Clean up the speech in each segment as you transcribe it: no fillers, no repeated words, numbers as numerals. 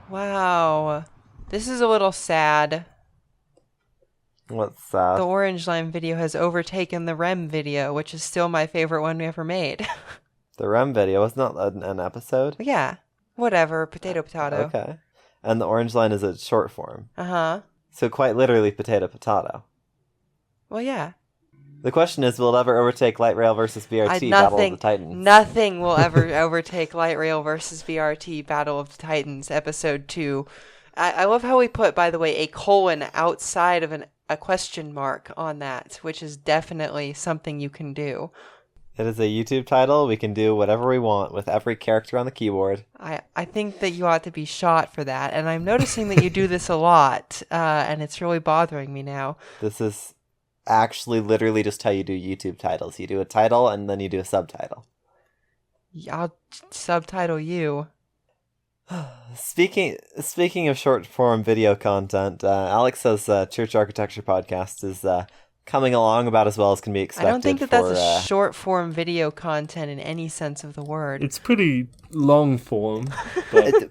Wow. This is a little sad. What's The Orange Line video has overtaken the REM video, which is still my favorite one we ever made. the REM video? Wasn't that an episode? Yeah. Whatever. Potato, potato. Okay. And the Orange Line is a short form. Uh-huh. So quite literally potato, potato. Well, yeah. The question is, will it ever overtake Light Rail versus BRT Battle of the Titans? Nothing will ever overtake Light Rail versus BRT Battle of the Titans, Episode 2. I love how we put, by the way, a colon outside of a question mark on that, which is definitely something you can do. It is a YouTube title. We can do whatever we want with every character on the keyboard. I think that you ought to be shot for that, and I'm noticing that you do this a lot, and it's really bothering me now. This is actually literally just how you do YouTube titles. You do a title and then you do a subtitle. I'll subtitle you. Speaking of short form video content, Alex's Church Architecture podcast is coming along about as well as can be expected. I don't think that's a short form video content in any sense of the word. It's pretty long form. But...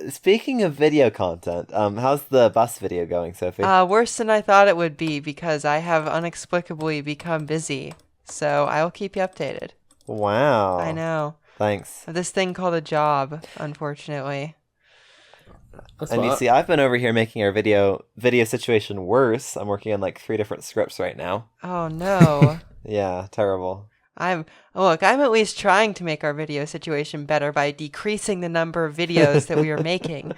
Speaking of video content, how's the bus video going, Sophie? Worse than I thought it would be because I have inexplicably become busy. So I'll keep you updated. Wow. I know. Thanks. This thing called a job, unfortunately. And you see, I've been over here making our video situation worse. I'm working on like 3 different scripts right now. Oh no. Yeah, terrible. I'm at least trying to make our video situation better by decreasing the number of videos that we are making.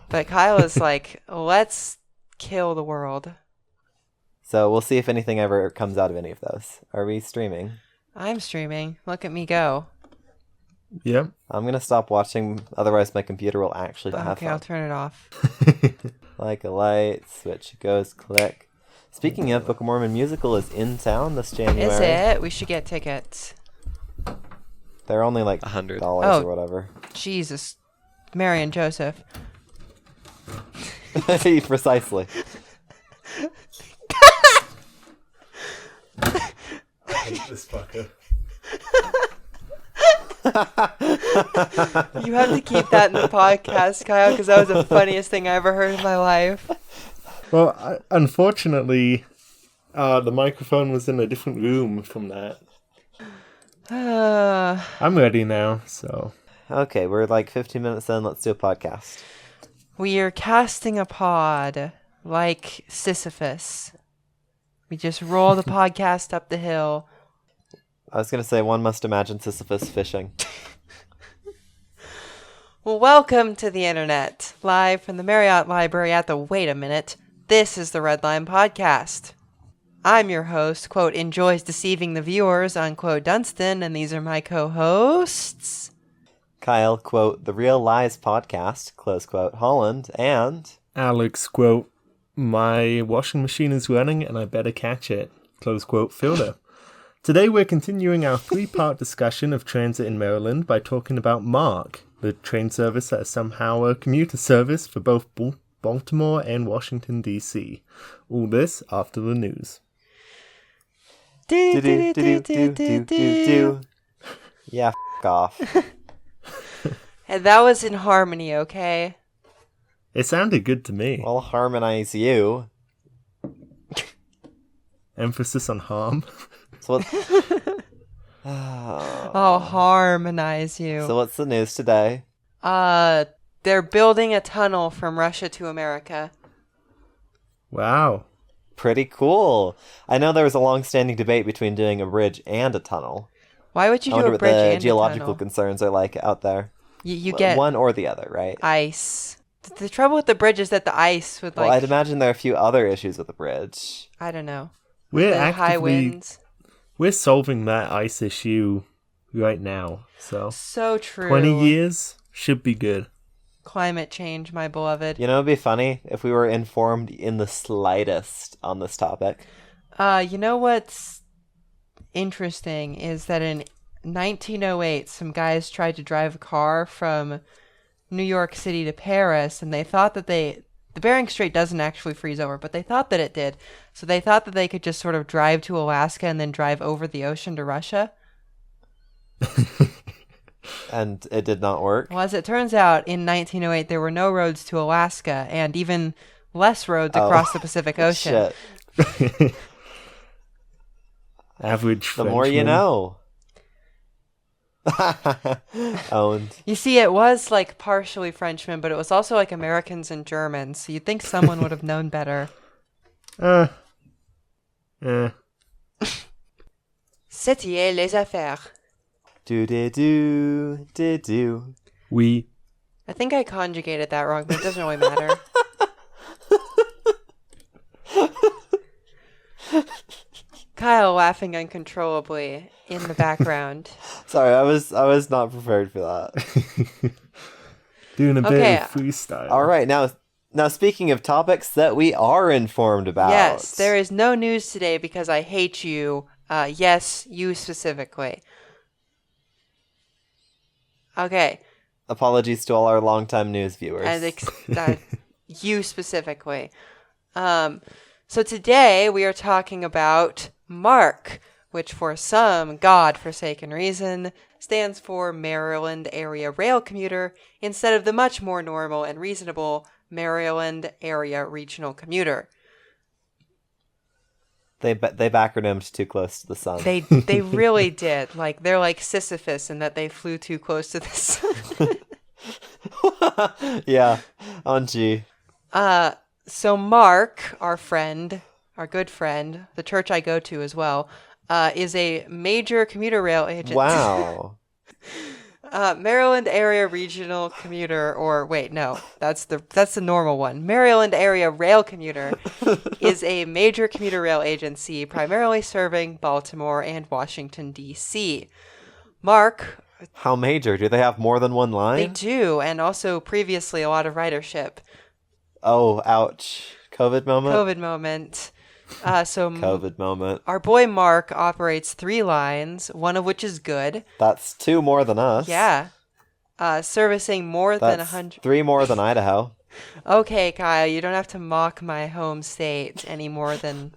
But Kyle is like, let's kill the world. So we'll see if anything ever comes out of any of those. Are we streaming? I'm streaming. Look at me go. Yep. I'm going to stop watching, otherwise my computer will actually have fun. Okay, I'll turn it off. Like a light, switch goes, click. Speaking of, Book of Mormon musical is in town this January. Is it? We should get tickets. They're only like $100 or whatever. Jesus. Mary and Joseph. Precisely. I hate this fucker. You have to keep that in the podcast, Kyle, because that was the funniest thing I ever heard in my life. Well, unfortunately, the microphone was in a different room from that. I'm ready now, so... Okay, we're like 15 minutes in. Let's do a podcast. We are casting a pod like Sisyphus. We just roll the podcast up the hill. I was going to say, one must imagine Sisyphus fishing. Well, welcome to the internet. Live from the Marriott Library at the... Wait a minute. This is the Red Line Podcast. I'm your host, quote, enjoys deceiving the viewers, unquote, Dunstan, and these are my co-hosts. Kyle, quote, the Real Lies Podcast, close quote, Holland, and... Alex, quote, my washing machine is running and I better catch it, close quote, Fielder. Today we're continuing our 3-part discussion of transit in Maryland by talking about MARC, the train service that is somehow a commuter service for both Baltimore and Washington DC. All this after the news. Yeah, f*** off. And that was in harmony, okay? It sounded good to me. I'll harmonize you. Emphasis on harm. So what... I'll harmonize you. So what's the news today? They're building a tunnel from Russia to America. Wow. Pretty cool. I know there was a long-standing debate between doing a bridge and a tunnel. Why would you I do wonder a bridge what the and geological a tunnel? concerns are like out there. You get one or the other, right? ice. The trouble with the bridge is that the ice would Well, I'd imagine there are a few other issues with the bridge. I don't know. We're The high actively... winds. We're solving that ice issue right now, So true. 20 years should be good. Climate change, my beloved. You know, it'd be funny if we were informed in the slightest on this topic. You know what's interesting is that in 1908, some guys tried to drive a car from New York City to Paris, and they thought that the Bering Strait doesn't actually freeze over, but they thought that it did. So they thought that they could just sort of drive to Alaska and then drive over the ocean to Russia. And it did not work. Well, as it turns out, in 1908, there were no roads to Alaska and even less roads across the Pacific Ocean. Shit. Average The more you Frenchman. know. Owned. You see, it was like partially Frenchmen, but it was also like Americans and Germans, so you'd think someone would have known better. C'était les affaires. Do. We. I think I conjugated that wrong, but it doesn't really matter. Kyle laughing uncontrollably in the background. Sorry, I was not prepared for that. Doing a bit Okay. of freestyle. All right, now speaking of topics that we are informed about. Yes, there is no news today because I hate you. Yes, you specifically. Okay, Apologies to all our longtime news viewers. and you specifically. So today we are talking about MARC, which for some godforsaken reason stands for Maryland Area Rail Commuter instead of the much more normal and reasonable Maryland Area Regional Commuter. They acronymed too close to the sun. They really did. Like, they're like Sisyphus in that they flew too close to the sun. Yeah. On G. So Mark, our friend, our good friend, the church I go to as well, is a major commuter rail agent. Wow. Maryland Area Regional Commuter, or wait, no, that's the normal one. Maryland Area Rail Commuter is a major commuter rail agency primarily serving Baltimore and Washington DC. Mark, How major? Do they have more than one line? they do, and also previously a lot of ridership. Oh, ouch. COVID moment? COVID moment. COVID moment. Our boy Mark operates 3 lines, one of which is good. That's 2 more than us. Yeah. Servicing more than That's 100. 3 more than Idaho. Okay, Kyle, you don't have to mock my home state any more than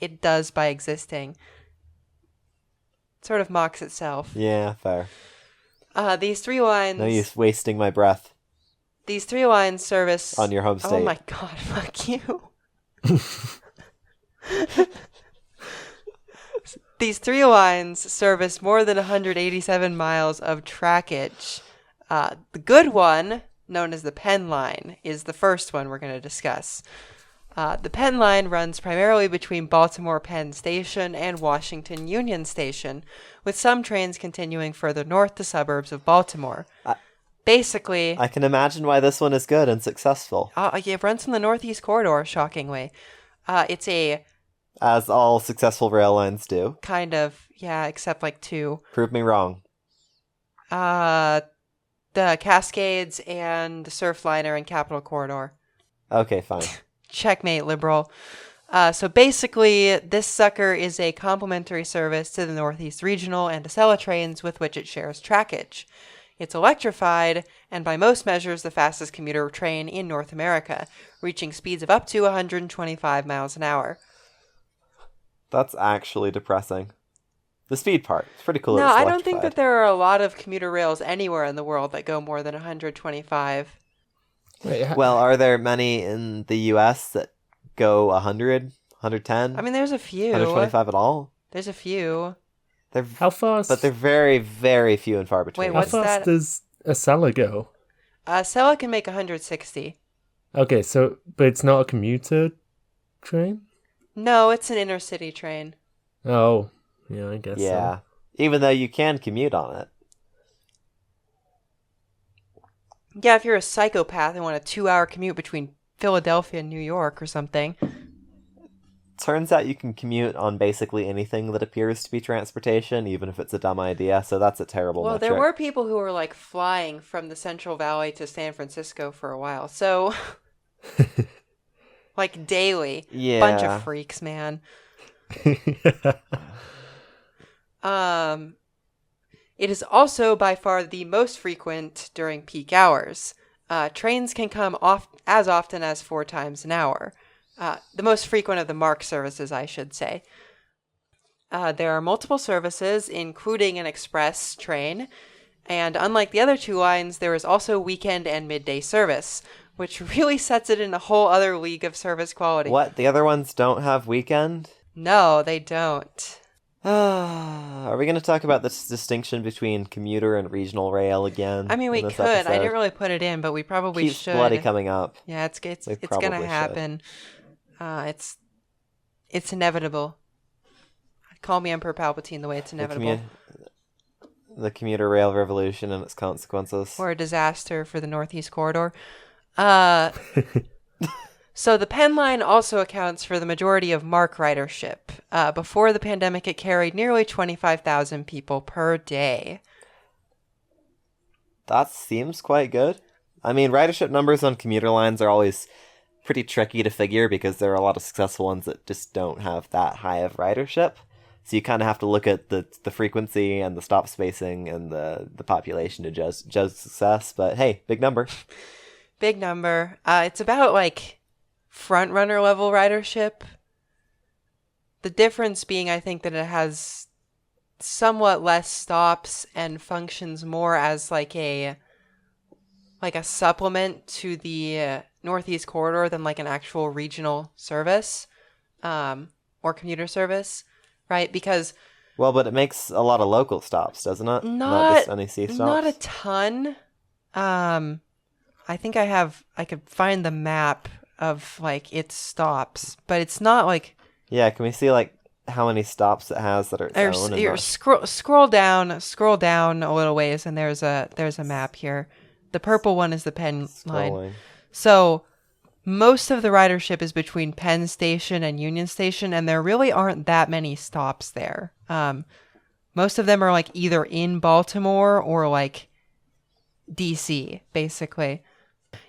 it does by existing. It sort of mocks itself. Yeah, fair. These 3 lines. No use wasting my breath These 3 lines service. on your home state. Oh my god, fuck you. These 3 lines service more than 187 miles of trackage. The good one, known as the Penn Line, is the first one we're going to discuss. The Penn Line runs primarily between Baltimore Penn Station and Washington Union Station, with some trains continuing further north to suburbs of Baltimore. Basically, I can imagine why this one is good and successful. it runs on the Northeast Corridor, shockingly. It's a As all successful rail lines do. kind of, yeah, except like 2. Prove me wrong. The Cascades and the Surfliner and Capital Corridor. Okay, fine. Checkmate, liberal. So basically, this sucker is a complimentary service to the Northeast Regional and Acela trains with which it shares trackage. It's electrified, and by most measures, the fastest commuter train in North America, reaching speeds of up to 125 miles an hour. That's actually depressing. The speed part. It's pretty cool. No, that it's I don't think that electrified. there are a lot of commuter rails anywhere in the world that go more than 125. Wait, Well, are there many in the US that go 100, 110, I mean, there's a few. 125 at all? There's a few. They're, how fast? but they're very, very few and far between. Wait, how what's fast that? does Acela go? Acela can make 160. Okay, so but it's not a commuter train. No, it's an inner city train. Oh, yeah, I guess. Yeah. Even though you can commute on it. Yeah, if you're a psychopath and want a 2-hour commute between Philadelphia and New York or something. Turns out you can commute on basically anything that appears to be transportation, even if it's a dumb idea, so that's a terrible Well, metric. there were people who were like flying from the Central Valley to San Francisco for a while. So, like daily. Yeah. Bunch of freaks, man. It is also by far the most frequent during peak hours. Trains can come off as often as 4 times an hour. The most frequent of the MARC services, I should say. There are multiple services, including an express train, And unlike the other two lines, there is also weekend and midday service, which really sets it in a whole other league of service quality. What? The other ones don't have weekend? No, they don't. Are we going to talk about this distinction between commuter and regional rail again? I mean, we in this could. I episode? didn't really put it in, but we probably Keeps should. bloody coming up. Yeah, it's We gonna probably happen. It's inevitable. Call me Emperor Palpatine the way it's inevitable. The commuter rail revolution and its consequences. Or a disaster for the Northeast Corridor. So the Penn Line also accounts for the majority of MARC ridership. Before the pandemic, it carried nearly 25,000 people per day. That seems quite good. I mean, ridership numbers on commuter lines are always pretty tricky to figure because there are a lot of successful ones that just don't have that high of ridership. So you kind of have to look at the frequency and the stop spacing and the population to judge success. But hey, big number. Big number. It's about like front runner level ridership. The difference being, I think, that it has somewhat less stops and functions more as like a supplement to the Northeast Corridor than like an actual regional service or commuter service, right? Because well, but it makes a lot of local stops, doesn't it? Not just NEC stops. Not a ton. I think I could find the map of like its stops, but it's not like. Yeah, can we see like how many stops it has that are its own? And scroll down a little ways, and there's a map here. The purple one is the Penn line. So most of the ridership is between Penn Station and Union Station, and there really aren't that many stops there. Most of them are like either in Baltimore or like DC, basically.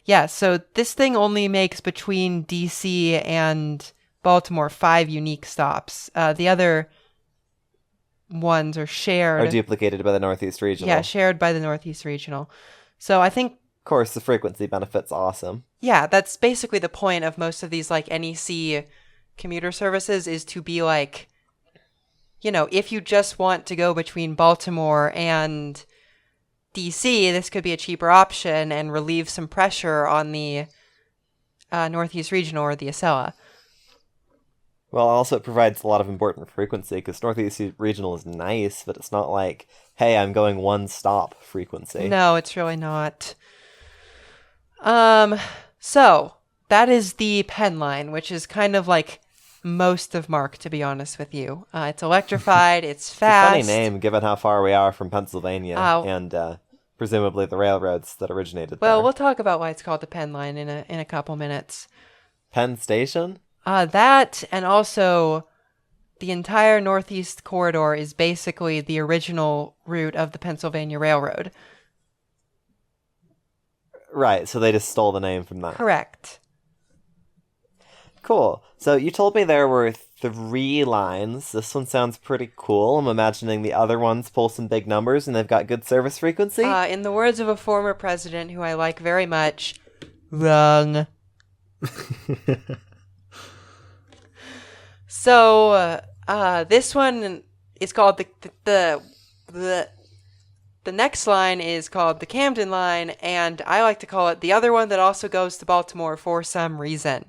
Yeah, so this thing only makes between DC and Baltimore 5 unique stops. The other ones are shared. Are duplicated by the Northeast Regional. Yeah, shared by the Northeast Regional. So I think... Of course, the frequency benefit's awesome. Yeah, that's basically the point of most of these like NEC commuter services is to be like, you know, if you just want to go between Baltimore and DC, this could be a cheaper option and relieve some pressure on the Northeast Regional or the Acela. Well, also it provides a lot of important frequency because Northeast Regional is nice, but it's not like, hey, I'm going one stop frequency. No, it's really not. So that is the Penn Line, which is kind of like most of MARC, to be honest with you. It's electrified, it's fast. It's a funny name given how far we are from Pennsylvania and presumably the railroads that originated there. Well, we'll talk about why it's called the Penn Line in a couple minutes. Penn Station? That, and also the entire Northeast Corridor is basically the original route of the Pennsylvania Railroad. Right, so they just stole the name from that. Correct. Cool. So you told me there were 3 lines. This one sounds pretty cool. I'm imagining the other ones pull some big numbers and they've got good service frequency. In the words of a former president who I like very much, wrong. So, this one is called the next line is called the Camden Line, and I like to call it the other one that also goes to Baltimore for some reason.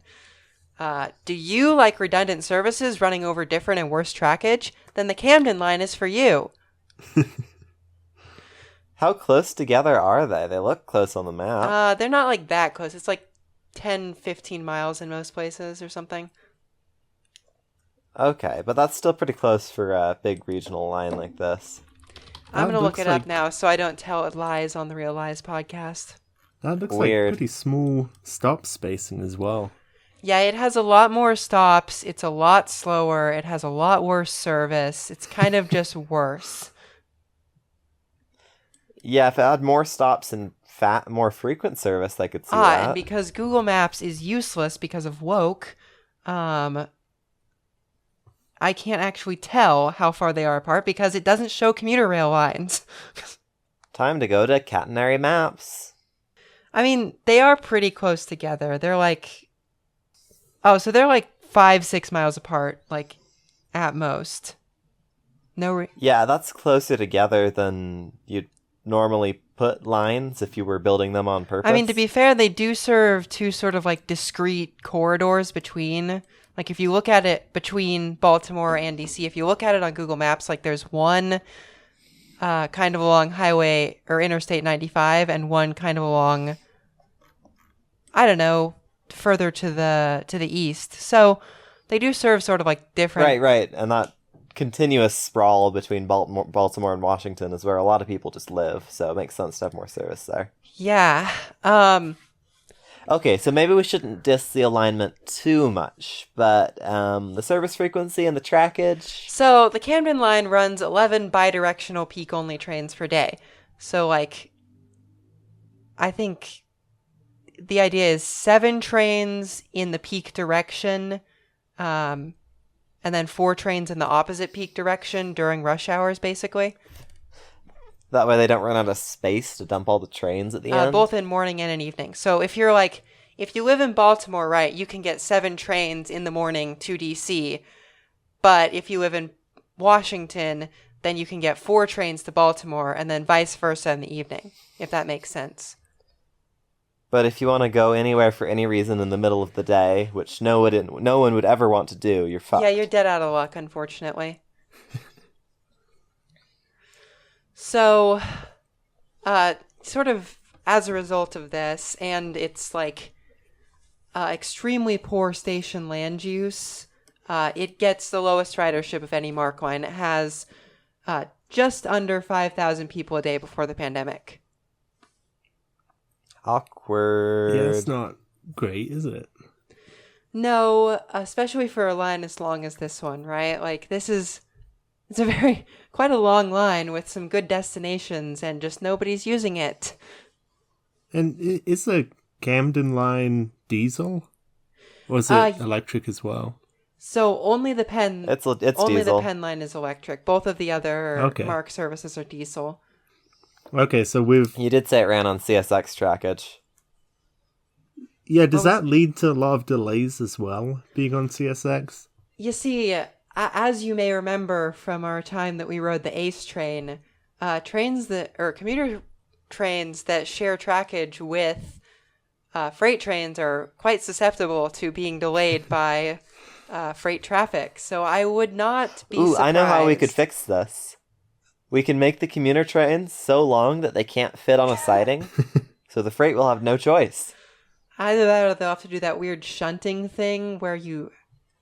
Do you like redundant services running over different and worse trackage? Then the Camden Line is for you. How close together are they? They look close on the map. They're not like that close. It's like 10, 15 miles in most places or something. Okay, but that's still pretty close for a big regional line like this. I'm going to look it up now so I don't tell lies on the Real Lies podcast. That looks Weird. like pretty small stop spacing as well. Yeah, it has a lot more stops. It's a lot slower. It has a lot worse service. It's kind of just worse. Yeah, if it had more stops and more frequent service, I could see that. And because Google Maps is useless because of woke, I can't actually tell how far they are apart because it doesn't show commuter rail lines. Time to go to catenary maps. I mean, they are pretty close together. They're like... Oh, so they're like 5-6 miles apart, like, at most. Yeah, that's closer together than you'd normally put lines if you were building them on purpose. I mean, to be fair, they do serve two sort of like discrete corridors between. Like if you look at it between Baltimore and DC, if you look at it on Google Maps, like there's one kind of along highway or Interstate 95 and one kind of along, I don't know, further to the east. So they do serve sort of like different. Right. And that continuous sprawl between Baltimore and Washington is where a lot of people just live. So it makes sense to have more service there. Yeah. Okay, so maybe we shouldn't diss the alignment too much, but the service frequency and the trackage. So the Camden line runs 11 bidirectional peak-only trains per day. So, like, I think the idea is 7 trains in the peak direction, and then 4 trains in the opposite peak direction during rush hours, basically. That way they don't run out of space to dump all the trains at the end? Both in morning and in evening. So if you live in Baltimore, right, you can get 7 trains in the morning to DC. But if you live in Washington, then you can get 4 trains to Baltimore and then vice versa in the evening, if that makes sense. But if you want to go anywhere for any reason in the middle of the day, which no one would ever want to do, you're fucked. Yeah, you're dead out of luck, unfortunately. So, sort of as a result of this, and it's like extremely poor station land use, it gets the lowest ridership of any MARC line. It has just under 5,000 people a day before the pandemic. Awkward. Uh, Yeah, it's not great, is it? No, especially for a line as long as this one, right? Like, it's quite a long line with some good destinations and just nobody's using it. And is the Camden line diesel? Or is it electric as well? So only the Penn... It's only diesel. the Penn line is electric. Both of the other MARC services are diesel. Okay, so You did say it ran on CSX trackage. Yeah, does that lead to a lot of delays as well, being on CSX? You see, as you may remember from our time that we rode the ACE train, commuter trains that share trackage with freight trains are quite susceptible to being delayed by freight traffic. So I would not be surprised. I know how we could fix this. We can make the commuter trains so long that they can't fit on a siding, so the freight will have no choice. Either that or they'll have to do that weird shunting thing where you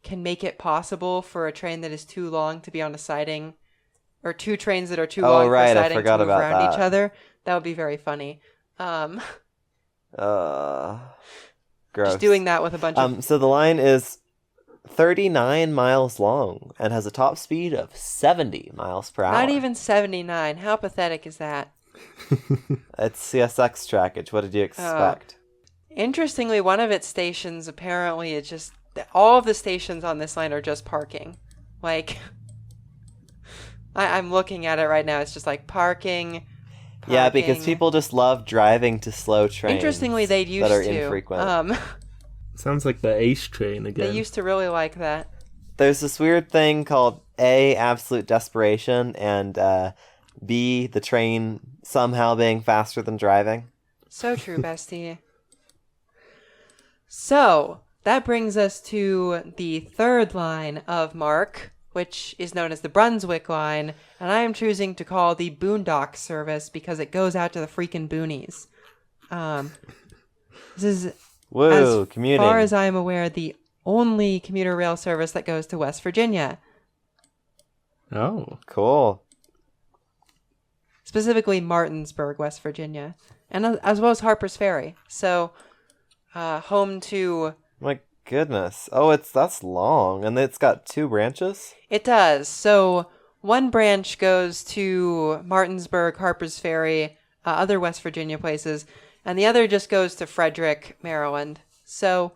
can make it possible for a train that is too long to be on a siding, or 2 trains that are too long for a siding to move around each other. That would be very funny. Gross. Just doing that with a bunch of... So the line is 39 miles long and has a top speed of 70 miles per hour. Not even 79. How pathetic is that? It's CSX trackage. What did you expect? Interestingly, one of its stations, apparently, it's just... all of the stations on this line are just parking. Like, I'm looking at it right now. It's just like parking. Yeah, because people just love driving to slow trains. Interestingly, they used that are to. infrequent. Sounds like the ACE train again. They used to really like that. There's this weird thing called A, absolute desperation, and B, the train somehow being faster than driving. So true, bestie. So, that brings us to the third line of MARC, which is known as the Brunswick line, and I am choosing to call the Boondock service because it goes out to the freaking boonies. This is, commuting. As far as I am aware, the only commuter rail service that goes to West Virginia. Oh. Cool. Specifically Martinsburg, West Virginia, and as well as Harper's Ferry. So, home to... My goodness. Oh, that's long. And it's got 2 branches? It does. So one branch goes to Martinsburg, Harper's Ferry, other West Virginia places, and the other just goes to Frederick, Maryland. So,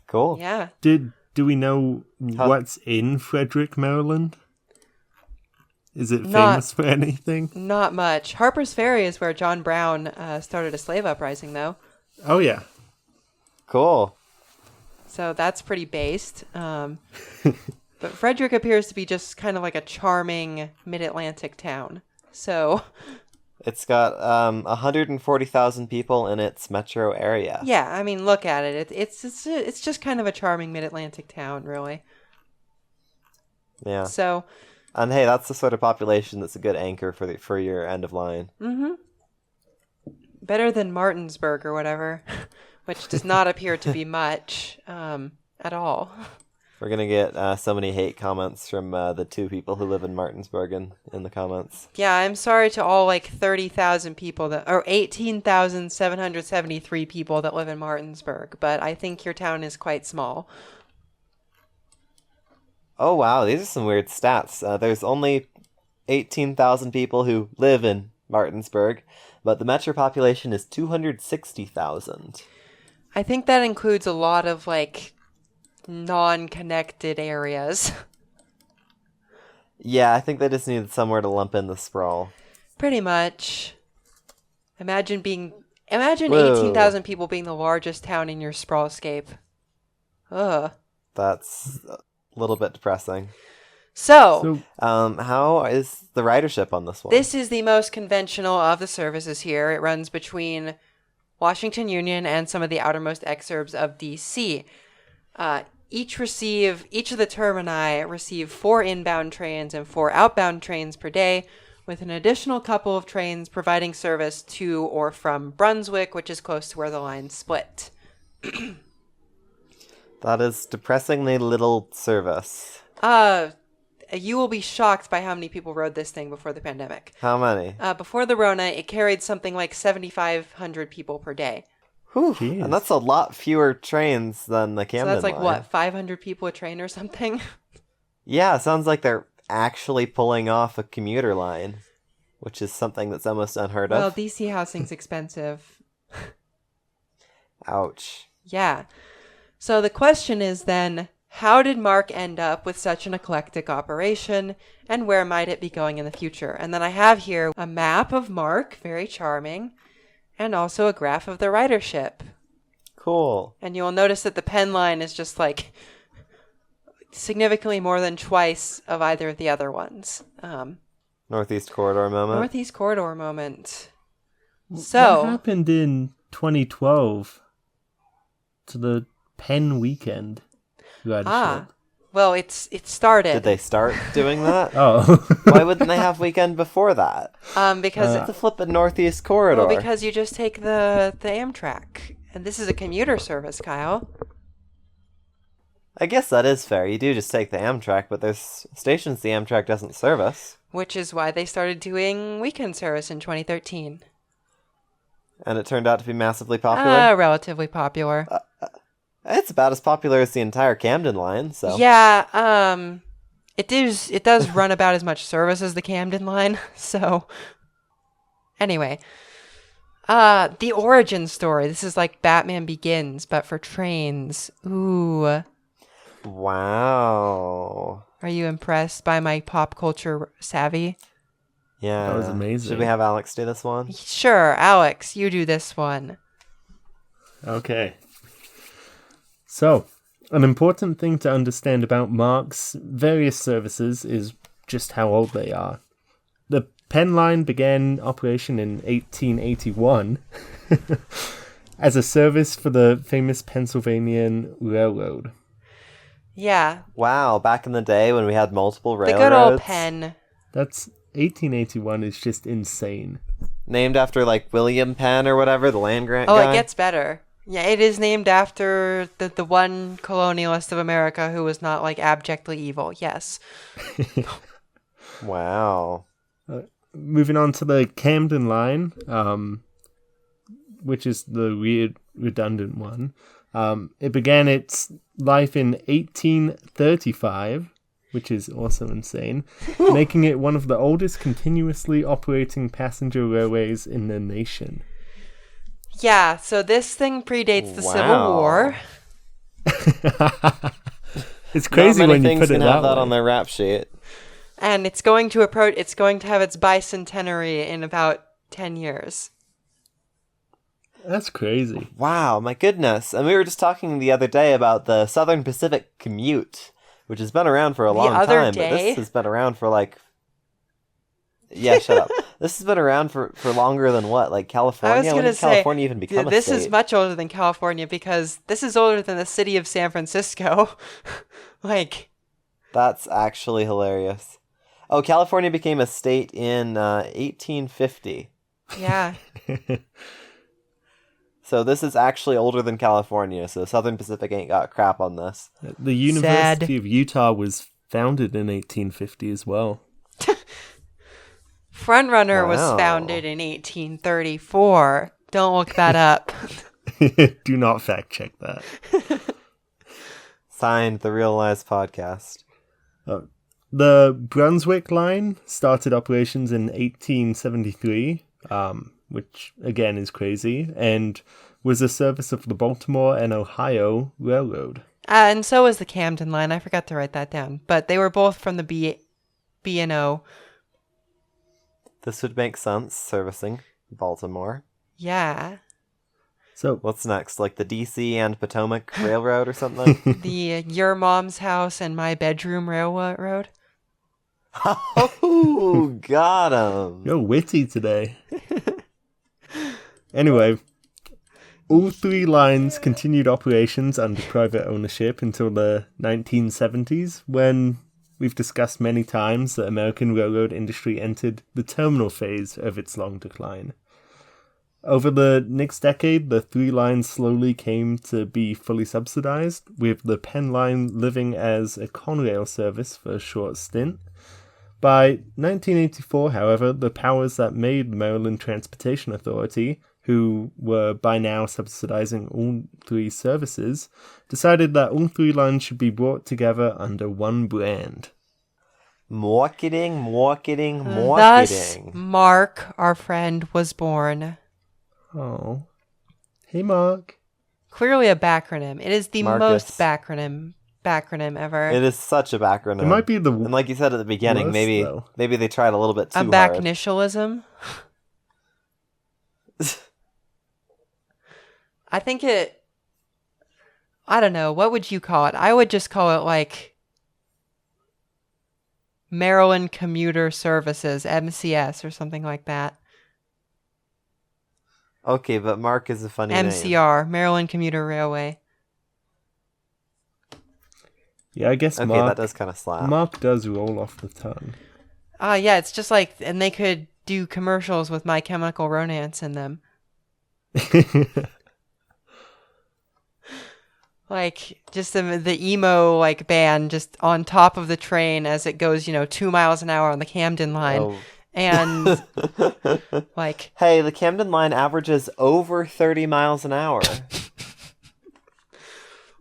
cool. Yeah. Do we know what's in Frederick, Maryland? Is it famous for anything? Not much. Harper's Ferry is where John Brown started a slave uprising, though. Oh, yeah. Cool. So that's pretty based. But Frederick appears to be just kind of like a charming mid-Atlantic town. So, It's got 140,000 people in its metro area. yeah, I mean, look at it. It's just kind of a charming mid-Atlantic town, really. Yeah. So, And hey, that's the sort of population that's a good anchor for your end of line. better than Martinsburg or whatever, which does not appear to be much at all. We're gonna get so many hate comments from the two people who live in Martinsburg in the comments. Yeah, I'm sorry to all 30,000 people or 18,773 people that live in Martinsburg, but I think your town is quite small. Oh wow, these are some weird stats. There's only 18,000 people who live in Martinsburg, but the metro population is 260,000. I think that includes a lot of non-connected areas. Yeah, I think they just needed somewhere to lump in the sprawl. Pretty much. Imagine Whoa. 18,000 people being the largest town in your sprawlscape. Ugh. That's a little bit depressing. So How is the ridership on this one? this is the most conventional of the services here. It runs between Washington Union and some of the outermost exurbs of DC. Each of the termini receive 4 inbound trains and 4 outbound trains per day, with an additional couple of trains providing service to or from Brunswick, which is close to where the line split. That is depressingly little service. You will be shocked by how many people rode this thing before the pandemic. How many? Before the Rona, it carried something like 7,500 people per day. Whew, Jeez. and that's a lot fewer trains than the Camden So that's line. 500 people a train or something? Yeah, it sounds like they're actually pulling off a commuter line, which is something that's almost unheard Well, of. DC housing's expensive. Ouch. Yeah. So the question is then, how did MARC end up with such an eclectic operation, and where might it be going in the future? And then I have here a map of MARC, very charming, and also a graph of the ridership. Cool. And you'll notice that the pen line is just significantly more than twice of either of the other ones. Northeast Corridor moment. Northeast Corridor moment. What So, happened in 2012 to the Penn weekend ridership? well, it started. Did they start doing that? Oh. Why wouldn't they have weekend before that? Because It's a flippin' Northeast Corridor. well, because you just take the Amtrak, and this is a commuter service, Kyle. I guess that is fair. You do just take the Amtrak, but there's stations the Amtrak doesn't service. Which is why they started doing weekend service in 2013. And it turned out to be massively popular. Relatively popular. It's about as popular as the entire Camden line, so. Yeah, it does run about as much service as the Camden line, so anyway. The origin story. This is like Batman Begins, but for trains. Ooh. Wow. Are you impressed by my pop culture savvy? Yeah. That was amazing. Should we have Alex do this one? Sure, Alex, you do this one. Okay. So, an important thing to understand about MARC's various services is just how old they are. The Penn Line began operation in 1881 as a service for the famous Pennsylvania Railroad. Yeah, Wow, back in the day when we had multiple the railroads. good old Penn. That's 1881 is just insane. Named after, William Penn or whatever, the land grant Oh, guy. it gets better. Yeah, it is named after the one colonialist of America who was not abjectly evil. Yes. Wow. Moving on to the Camden Line, which is the redundant one. It began its life in 1835, which is also insane, making it one of the oldest continuously operating passenger railways in the nation. Yeah, so this thing predates the Civil Wow. War. It's crazy Not many when you things put it can that have that way. on their rap sheet. And it's going to have its bicentenary in about 10 years. That's crazy. Wow, my goodness. And we were just talking the other day about the Southern Pacific Commute, which has been around for a long other time, but day? this has been around for Yeah, shut up. This has been around for longer than what? Like California? I was When going to did say, California even become a this state? is much older than California because this is older than the city of San Francisco. Like, That's actually hilarious. Oh, California became a state in 1850. yeah. So this is actually older than California, so Southern Pacific ain't got crap on this. The University of Utah was founded in 1850 as well. Frontrunner was Wow. founded in 1834. Don't look that up. Do not fact check that. Signed, the Real Lies Podcast. The Brunswick line started operations in 1873, which again is crazy, and was a service of the Baltimore and Ohio Railroad. And so was the Camden line. I forgot to write that down. But they were both from the B&O. This would make sense, servicing Baltimore. Yeah. So What's next? Like the DC and Potomac Railroad or something? The Your Mom's House and My Bedroom Railroad. Oh, got him. you're witty today. Anyway, all three lines continued operations under private ownership until the 1970s, when we've discussed many times that American railroad industry entered the terminal phase of its long decline. Over the next decade, the three lines slowly came to be fully subsidized, with the Penn Line living as a Conrail service for a short stint. By 1984, however, the powers that made the Maryland Transportation Authority, who were by now subsidizing all three services, decided that all three lines should be brought together under one brand. Marketing. Thus, Mark, our friend, was born. Oh. Hey, Mark. Clearly a backronym. It is the Marcus. most backronym ever. It is such a backronym. It might be the And like you said at the beginning, worst, maybe though. they tried a little bit too A hard. backnitialism. I think I don't know. What would you call it? I would just call it like Maryland Commuter Services, MCS, or something like that. Okay, but Mark is a funny name. MCR, Maryland Commuter Railway. Yeah, I guess Okay, Mark, that does kind of slap. Mark does roll off the tongue. Yeah, it's just like, and they could do commercials with My Chemical Romance in them. Like, just the emo, like, band just on top of the train as it goes, 2 miles an hour on the Camden line. Oh. And, like... Hey, the Camden line averages over 30 miles an hour.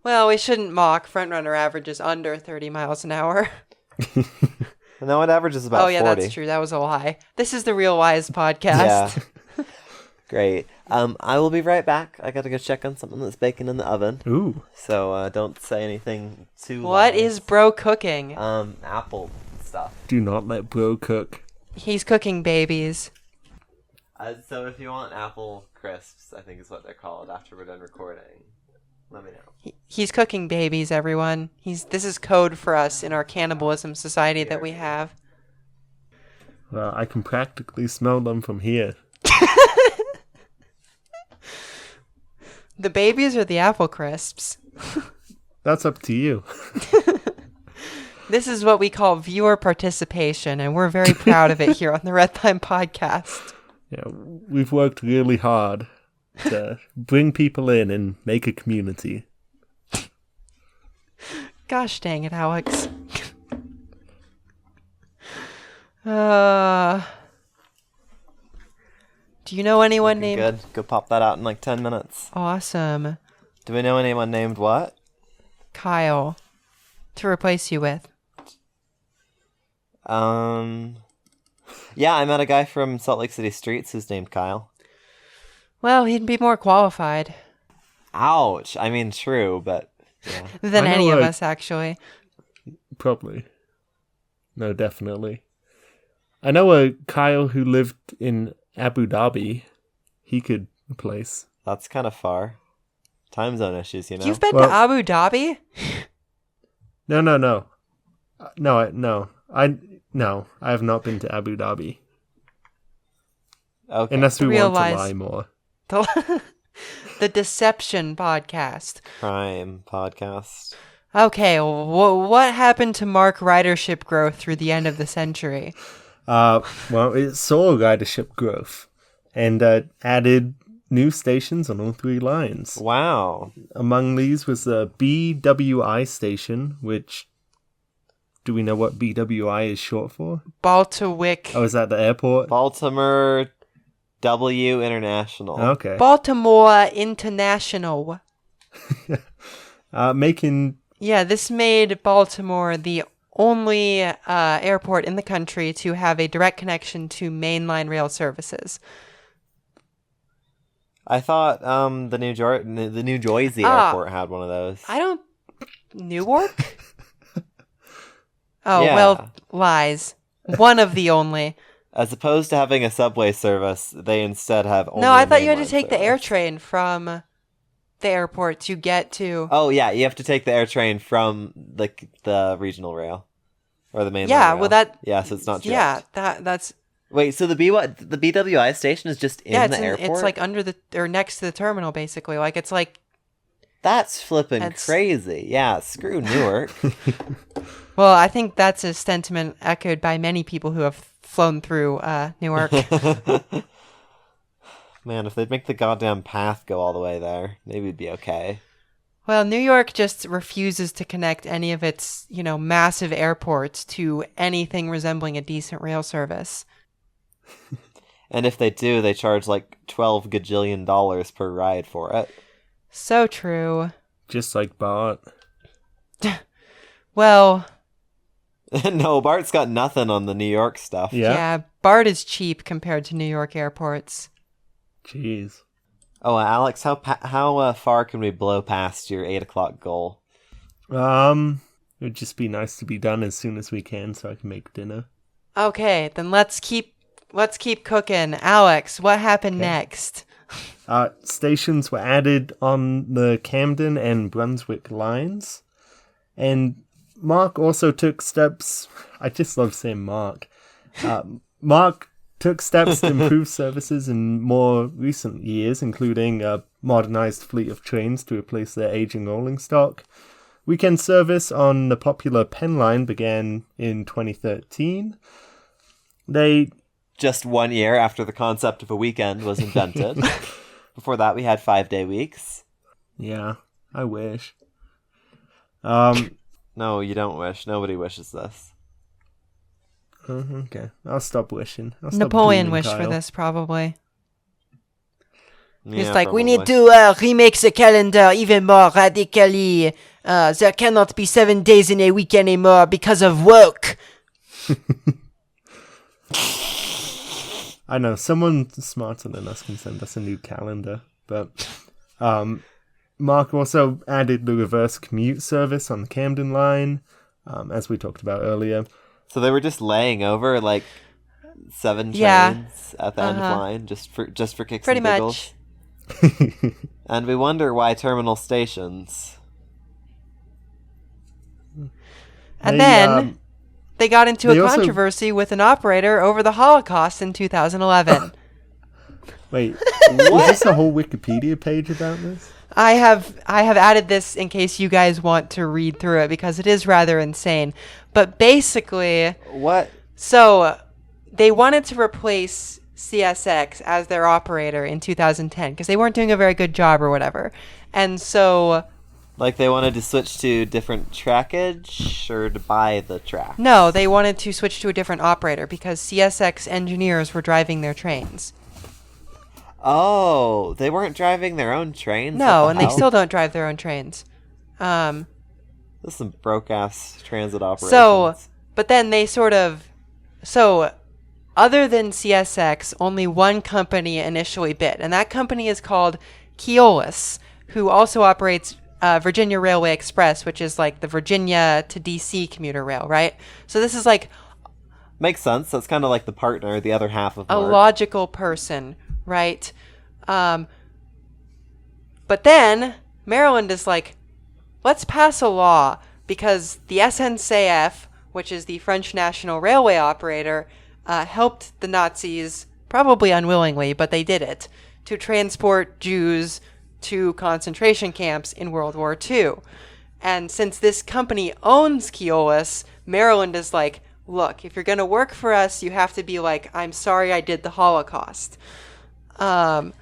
Well, we shouldn't mock. Frontrunner averages under 30 miles an hour. No, it averages about 40. That's true. That was a lie. This is the Real Wise podcast. Yeah. Great. I will be right back. I gotta go check on something that's baking in the oven. Ooh. So don't say anything too What loud. is bro cooking? Apple stuff. Do not let bro cook. He's cooking babies. So if you want apple crisps, I think is what they're called after we're done recording, let me know. He's cooking babies, everyone. This is code for us in our cannibalism society that we have. Well, I can practically smell them from here. The babies or the apple crisps? That's up to you. This is what we call viewer participation, and we're very proud of it here on the Red Line Podcast. Yeah, we've worked really hard to bring people in and make a community. Gosh dang it, Alex. Do you know anyone named... Good. Go pop that out in like 10 minutes. Awesome. Do we know anyone named what? Kyle. To replace you with. Yeah, I met a guy from Salt Lake City Streets who's named Kyle. Well, he'd be more qualified Ouch. I mean, true, but yeah. than I know any of a- us, actually. Probably. No, definitely. I know a Kyle who lived in Abu Dhabi. He could replace. That's kind of far. Time zone issues, you know? You've been Well- to Abu Dhabi? No. No, I have not been to Abu Dhabi. Okay. Unless we Real want to lies. lie more. The Deception podcast. Crime podcast. Okay, what happened to MARC ridership growth through the end of the century? Well, it saw ridership growth and added new stations on all 3 lines. Wow. Among these was the BWI station, which... Do we know what BWI is short for? Baltiwick. Oh, is that the airport? Baltimore W International. Okay. Baltimore International. Making... Yeah, this made Baltimore the only airport in the country to have a direct connection to mainline rail services. I thought the New Jersey airport had one of those. Newark? Oh, Yeah. well, lies. One of the only. As opposed to having a subway service, they instead have only No, I a thought you had to mainline take the air service. train from the airport to get to... Oh yeah, you have to take the air train from the regional rail or the mainline Yeah, rail. well, that... Yeah, so it's not direct. Yeah, that's... Wait, so the BWI station is just in the airport? It's like under the... or next to the terminal, basically. Like, it's like... That's flipping crazy. Yeah, screw Newark. Well, I think that's a sentiment echoed by many people who have flown through Newark. Man, if they'd make the goddamn path go all the way there, maybe it'd be okay. Well, New York just refuses to connect any of its, massive airports to anything resembling a decent rail service. And if they do, they charge like $12 gajillion per ride for it. So true. Just like Bart. Well... No, Bart's got nothing on the New York stuff. Yeah, BART is cheap compared to New York airports. Jeez. Oh, Alex, how far can we blow past your 8 o'clock goal? It would just be nice to be done as soon as we can so I can make dinner. Okay, then let's keep cooking. Alex, what happened next? Stations were added on the Camden and Brunswick lines. And MARC also took steps... I just love saying MARC. MARC took steps to improve services in more recent years, including a modernized fleet of trains to replace their aging rolling stock. Weekend service on the popular Penn line began in 2013. Just 1 year after the concept of a weekend was invented. Before that, we had 5-day weeks. Yeah, I wish. No, you don't wish. Nobody wishes this. Okay, I'll stop wishing. Napoleon wished for this, probably. He's Yeah, like, we need probably. to remake the calendar even more radically. There cannot be 7 days in a week anymore because of work. I know, someone smarter than us can send us a new calendar, but MARC also added the reverse commute service on the Camden line, as we talked about earlier. So they were just laying over like 7 Yeah. trains at the end of line just for kicks Pretty and giggles. much. And we wonder why terminal stations. And then they got into a they also- controversy with an operator over the Holocaust in 2011. Wait, is this a whole Wikipedia page about this? I have added this in case you guys want to read through it because it is rather insane. But basically, What? so they wanted to replace CSX as their operator in 2010 because they weren't doing a very good job or whatever. And so Like they wanted to switch to different trackage or to buy the track? no, they wanted to switch to a different operator because CSX engineers were driving their trains. Oh, they weren't driving their own trains? No, What and the they hell? still don't drive their own trains. This is some broke-ass transit operations. So, but then they other than CSX, only one company initially bid, and that company is called Keolis, who also operates Virginia Railway Express, which is like the Virginia to DC commuter rail, right? So this is like Makes sense. That's kind of like the partner, the other half of a MARC. logical person, right? But then Maryland is like, let's pass a law because the SNCF, which is the French National Railway operator, helped the Nazis probably unwillingly, but they did it, to transport Jews to concentration camps in World War II. And since this company owns Keolis, Maryland is like, look, if you're going to work for us, you have to be like, I'm sorry I did the Holocaust. And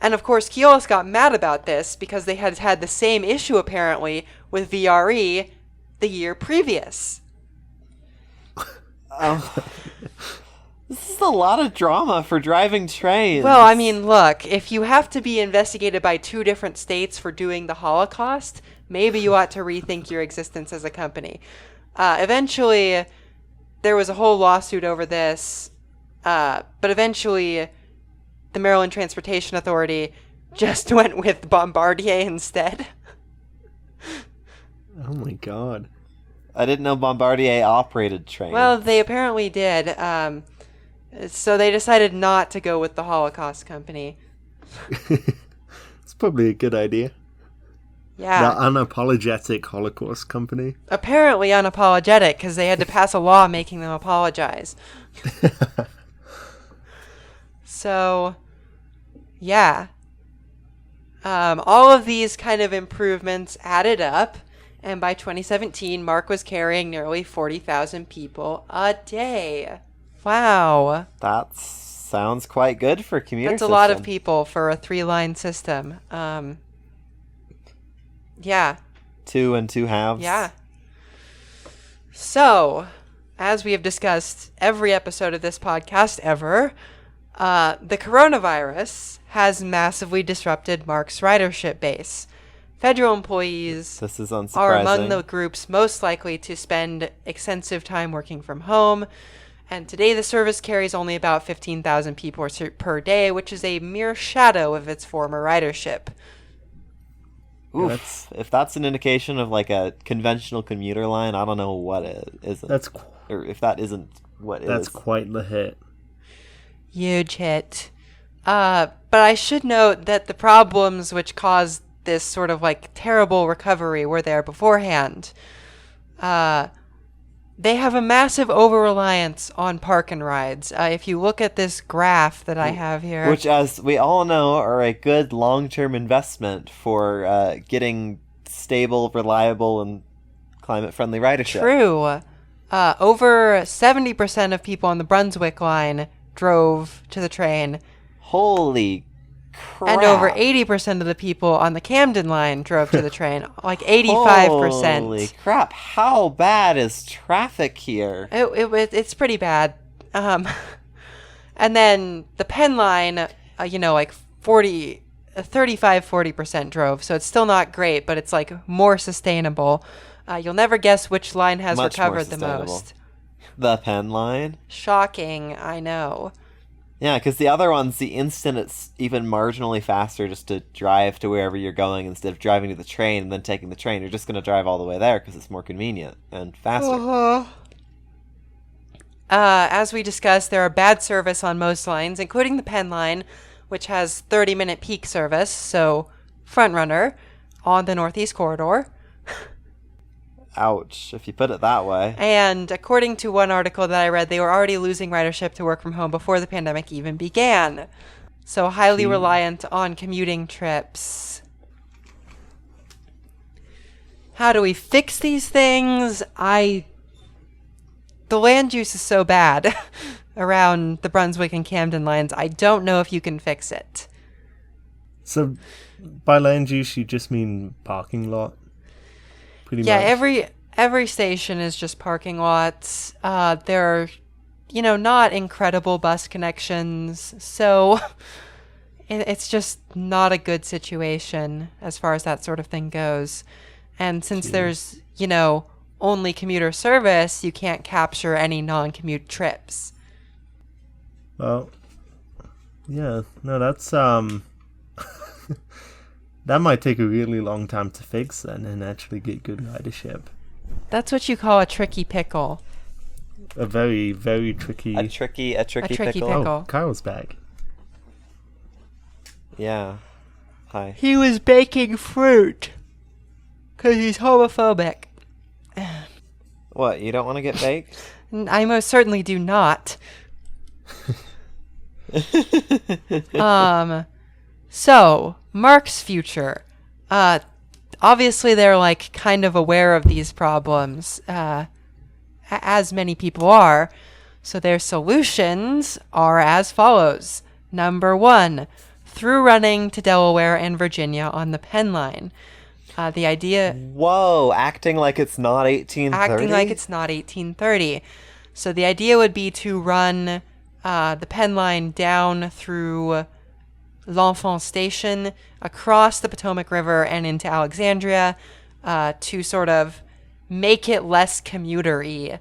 of course, Keolis got mad about this because they had had the same issue, apparently, with VRE the year previous. This is a lot of drama for driving trains. Well, I mean, look, if you have to be investigated by 2 different states for doing the Holocaust, maybe you ought to rethink your existence as a company. Eventually, there was a whole lawsuit over this, but eventually the Maryland Transportation Authority just went with Bombardier instead. Oh my god. I didn't know Bombardier operated trains. Well, they apparently did. So they decided not to go with the Holocaust company. It's probably a good idea. Yeah. The unapologetic Holocaust company. Apparently unapologetic, because they had to pass a law making them apologize. So, yeah. All of these kind of improvements added up, and by 2017, MARC was carrying nearly 40,000 people a day. Wow. That sounds quite good for a commuter That's system. a lot of people for a 3-line system. Yeah. 2 and 2 halves. Yeah. So, as we have discussed every episode of this podcast ever, the coronavirus has massively disrupted MARC's ridership base. Federal employees This is unsurprising. are among the groups most likely to spend extensive time working from home. And today the service carries only about 15,000 people per day, which is a mere shadow of its former ridership. Oof. If that's an indication of like a conventional commuter line, I don't know what it isn't. Or if that isn't what That's is. quite the hit. Huge hit. But I should note that the problems which caused this sort of like terrible recovery were there beforehand. They have a massive over-reliance on park and rides. If you look at this graph that I have here... Which, as we all know, are a good long-term investment for getting stable, reliable, and climate-friendly ridership. True. Over 70% of people on the Brunswick line drove to the train. Holy crap. And over 80% of the people on the Camden line drove to the train. Like 85%. Holy crap. How bad is traffic here? It's pretty bad. And then the Penn line, like 35-40% drove. So it's still not great, but it's like more sustainable. You'll never guess which line has Much more recovered the sustainable. most. The Penn line? Shocking, I know. Yeah, because the other one's the instant it's even marginally faster just to drive to wherever you're going instead of driving to the train and then taking the train. You're just going to drive all the way there because it's more convenient and faster. Uh-huh. As we discussed, there are bad service on most lines, including the Penn line, which has 30-minute peak service, so front runner on the Northeast Corridor. Ouch, if you put it that way. And according to one article that I read, they were already losing ridership to work from home before the pandemic even began. So highly reliant on commuting trips. How do we fix these things? The land use is so bad around the Brunswick and Camden lines, I don't know if you can fix it. So, by land use, you just mean parking lot? Pretty Yeah, much. every station is just parking lots. There are, not incredible bus connections, so it's just not a good situation as far as that sort of thing goes. And since there's, only commuter service, you can't capture any non-commute trips. Well, yeah, no, that's, that might take a really long time to fix then and actually get good ridership. That's what you call a tricky pickle. A very, very tricky... A tricky tricky pickle. pickle. Oh, Kyle's back. Yeah. Hi. He was baking fruit because he's homophobic. What, you don't want to get baked? I most certainly do not. So, MARC's future. Obviously, they're like kind of aware of these problems, as many people are. So their solutions are as follows. Number 1, through running to Delaware and Virginia on the Penn Line. The idea... Whoa, acting like it's not 1830? Acting like it's not 1830. So the idea would be to run the Penn Line down through L'Enfant Station, across the Potomac River and into Alexandria, to sort of make it less commuter-y.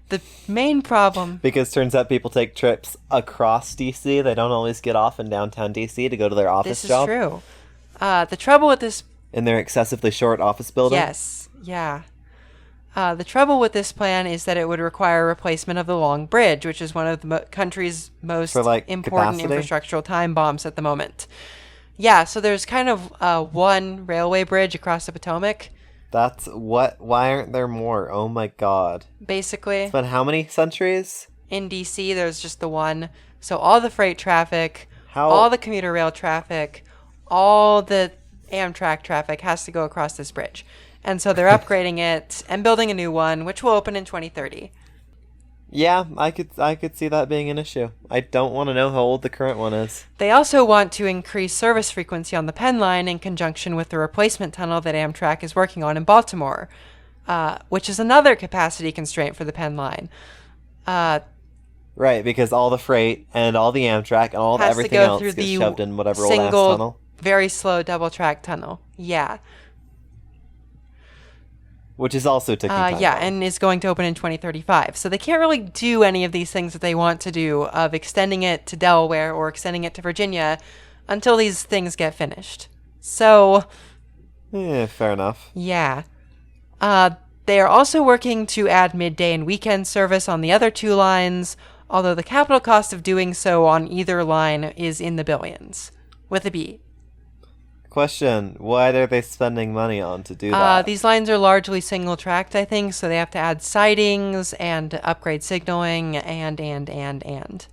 The main problem... Because turns out people take trips across DC. They don't always get off in downtown DC to go to their office job. This is true. The trouble with this... In their excessively short office building? Yes, yeah. The trouble with this plan is that it would require replacement of the Long Bridge, which is one of the country's most important capacity? infrastructural time bombs at the moment. Yeah, so there's kind of one railway bridge across the Potomac. That's what... Why aren't there more? Oh my god. Basically. It's been how many centuries? In D.C., there's just the one. So all the freight traffic, all the commuter rail traffic, all the Amtrak traffic has to go across this bridge. And so they're upgrading it and building a new one, which will open in 2030. Yeah, I could see that being an issue. I don't want to know how old the current one is. They also want to increase service frequency on the Penn Line in conjunction with the replacement tunnel that Amtrak is working on in Baltimore, which is another capacity constraint for the Penn Line. Right, because all the freight and all the Amtrak and all the everything else gets shoved in whatever old ass tunnel. Very slow double track tunnel. Yeah. Which is also ticking time yeah, bomb. and is going to open in 2035. So they can't really do any of these things that they want to do of extending it to Delaware or extending it to Virginia until these things get finished. So... Yeah, fair enough. Yeah. They are also working to add midday and weekend service on the other two lines, although the capital cost of doing so on either line is in the billions, with a B. Question, what are they spending money on to do that? These lines are largely single-tracked, I think, so they have to add sidings and upgrade signaling and.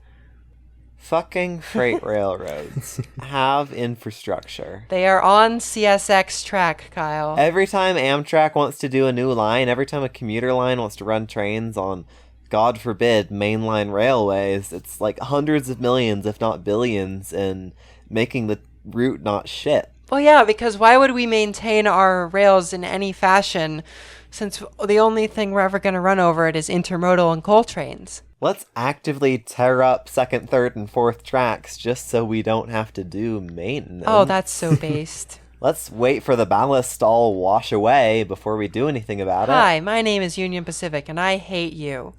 Fucking freight railroads have infrastructure. They are on CSX track, Kyle. Every time Amtrak wants to do a new line, every time a commuter line wants to run trains on, God forbid, mainline railways, it's like hundreds of millions, if not billions, in making the route not shit. Well, yeah, because why would we maintain our rails in any fashion since the only thing we're ever going to run over it is intermodal and coal trains? Let's actively tear up second, third, and fourth tracks just so we don't have to do maintenance. Oh, that's so based. Let's wait for the ballast to all wash away before we do anything about it. Hi, my name is Union Pacific, and I hate you.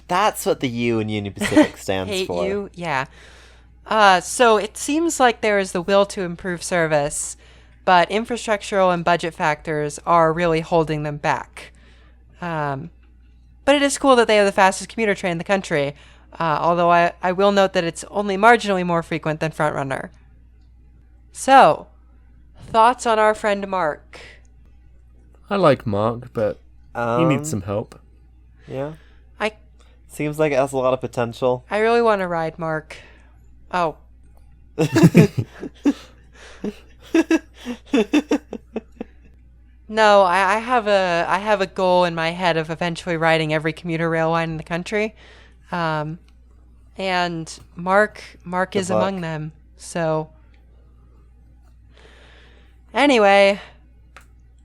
That's what the U in Union Pacific stands hate for. Hate you? Yeah. So it seems like there is the will to improve service, but infrastructural and budget factors are really holding them back. But it is cool that they have the fastest commuter train in the country, although I will note that it's only marginally more frequent than Frontrunner. So, thoughts on our friend Mark? I like Mark, but he needs some help. Yeah. Seems like it has a lot of potential. I really want to ride Mark. Oh. No, I have a goal in my head of eventually riding every commuter rail line in the country, and Mark is among them. So, anyway,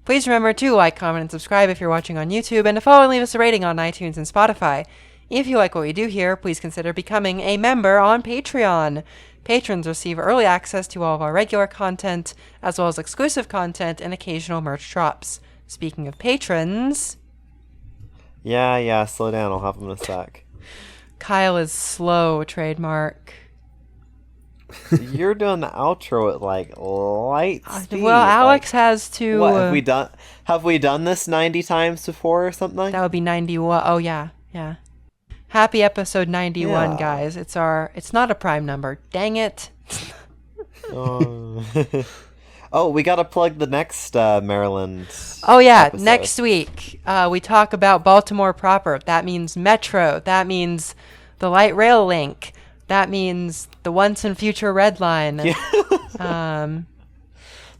please remember to like, comment, and subscribe if you're watching on YouTube, and to follow and leave us a rating on iTunes and Spotify. If you like what we do here, please consider becoming a member on Patreon. Patrons receive early access to all of our regular content, as well as exclusive content and occasional merch drops. Speaking of patrons... Yeah, slow down. I'll have them in a sec. Kyle is slow, trademark. You're doing the outro at, like, light speed. Well, Alex has to... What, have we done this 90 times before or something? That would be 91. Oh, yeah. Happy episode 91, guys. It's not a prime number. Dang it. Oh, we gotta plug the next Maryland episode. Next week we talk about Baltimore proper. That means Metro. That means the light rail link. That means the once and future red line.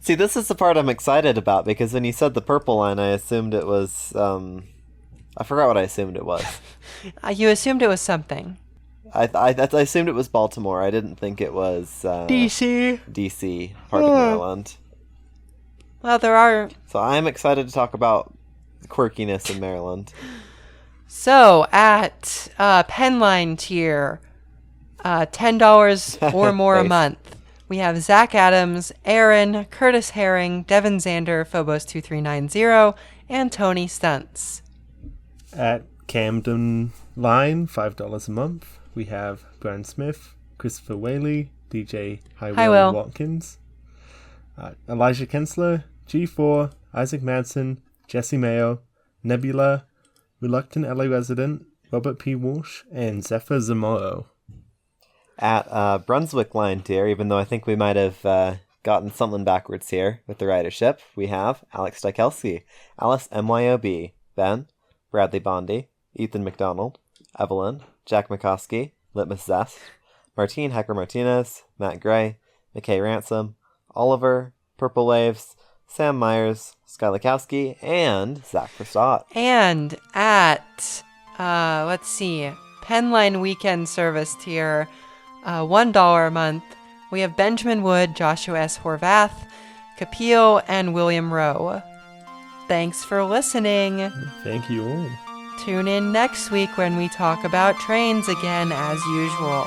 See, this is the part I'm excited about, because when you said the purple line, I assumed it was, I forgot what I assumed it was. You assumed it was something. I assumed it was Baltimore. I didn't think it was DC, part of Maryland. Well, there are... So I'm excited to talk about quirkiness in Maryland. So, at Penline tier, $10 or more a Nice. month, we have Zach Adams, Aaron, Curtis Herring, Devin Zander, Phobos2390, and Tony Stunts. At Camden Line, $5 a month, we have Brian Smith, Christopher Whaley, DJ Hi, Will Will. Watkins, Elijah Kensler, G4, Isaac Madsen, Jesse Mayo, Nebula, Reluctant LA Resident, Robert P. Walsh, and Zephyr Zamoro. At Brunswick line tier, even though I think we might have gotten something backwards here with the ridership, we have Alex Dykelski, Alice MYOB, Ben, Bradley Bondi, Ethan McDonald, Evelyn, Jack McCoskey, Litmus Zest, Martine Hecker Martinez, Matt Gray, McKay Ransom, Oliver, Purple Waves, Sam Myers, Sky Lakowski, and Zach Verstott. And at, let's see, Penline Weekend Service tier, $1 a month, we have Benjamin Wood, Joshua S. Horvath, Capil, and William Rowe. Thanks for listening. Thank you all. Tune in next week when we talk about trains again as usual.